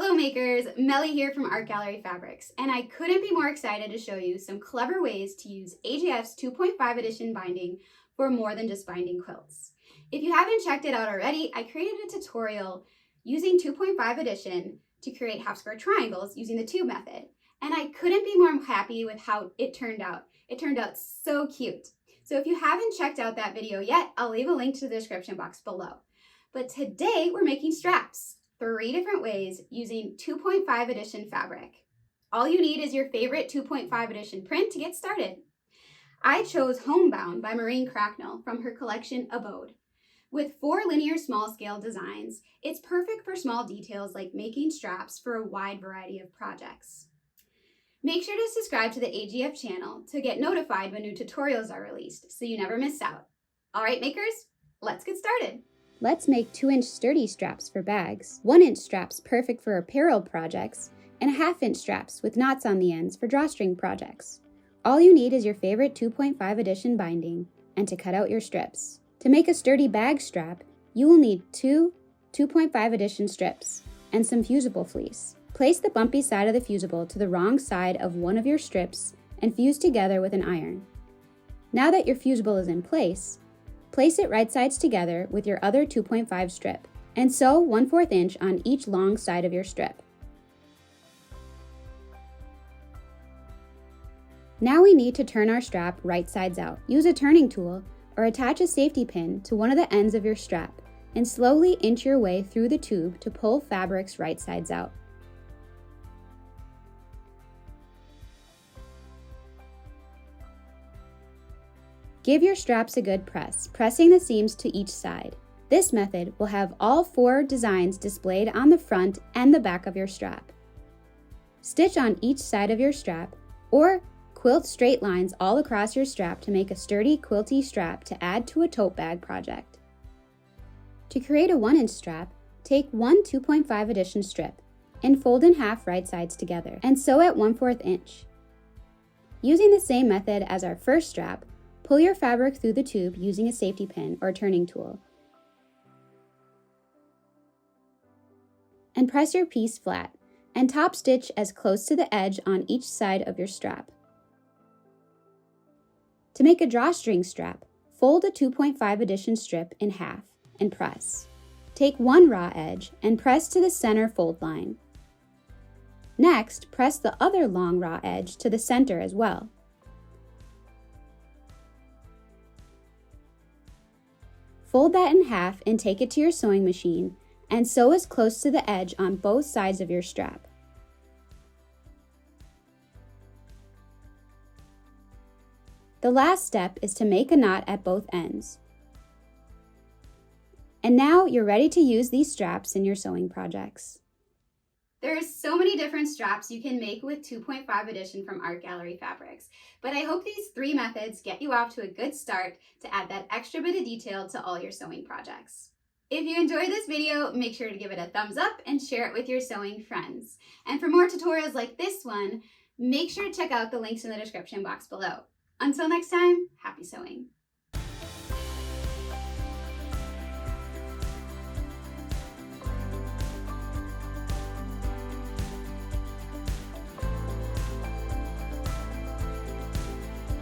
Hello makers, Melly here from Art Gallery Fabrics, and I couldn't be more excited to show you some clever ways to use AGF's 2.5 edition binding for more than just binding quilts. If you haven't checked it out already, I created a tutorial using 2.5 edition to create half square triangles using the tube method, and I couldn't be more happy with how it turned out. It turned out so cute. So if you haven't checked out that video yet, I'll leave a link to the description box below. But today we're making straps. 3 different ways using 2.5 edition fabric. All you need is your favorite 2.5 edition print to get started. I chose Homebound by Maureen Cracknell from her collection Abode. With 4 linear small scale designs, it's perfect for small details like making straps for a wide variety of projects. Make sure to subscribe to the AGF channel to get notified when new tutorials are released so you never miss out. All right, makers, let's get started. Let's make 2-inch sturdy straps for bags, 1-inch straps perfect for apparel projects, and 1/2-inch straps with knots on the ends for drawstring projects. All you need is your favorite 2.5 edition binding and to cut out your strips. To make a sturdy bag strap, you will need 2 2.5 edition strips and some fusible fleece. Place the bumpy side of the fusible to the wrong side of one of your strips and fuse together with an iron. Now that your fusible is in place it right sides together with your other 2.5 strip, and sew 1/4 inch on each long side of your strip. Now we need to turn our strap right sides out. Use a turning tool or attach a safety pin to one of the ends of your strap and slowly inch your way through the tube to pull fabrics right sides out. Give your straps a good press, pressing the seams to each side. This method will have all 4 designs displayed on the front and the back of your strap. Stitch on each side of your strap, or quilt straight lines all across your strap to make a sturdy quilty strap to add to a tote bag project. To create a 1-inch strap, take 1 2.5 edition strip and fold in half right sides together and sew at 1/4 inch. Using the same method as our first strap, pull your fabric through the tube using a safety pin or turning tool. And press your piece flat, and top stitch as close to the edge on each side of your strap. To make a drawstring strap, fold a 2.5 edition strip in half and press. Take 1 raw edge and press to the center fold line. Next, press the other long raw edge to the center as well. Fold that in half and take it to your sewing machine and sew as close to the edge on both sides of your strap. The last step is to make a knot at both ends. And now you're ready to use these straps in your sewing projects. There's so many different straps you can make with 2.5 edition from Art Gallery Fabrics, but I hope these 3 methods get you off to a good start to add that extra bit of detail to all your sewing projects. If you enjoyed this video, make sure to give it a thumbs up and share it with your sewing friends. And for more tutorials like this one, make sure to check out the links in the description box below. Until next time, happy sewing.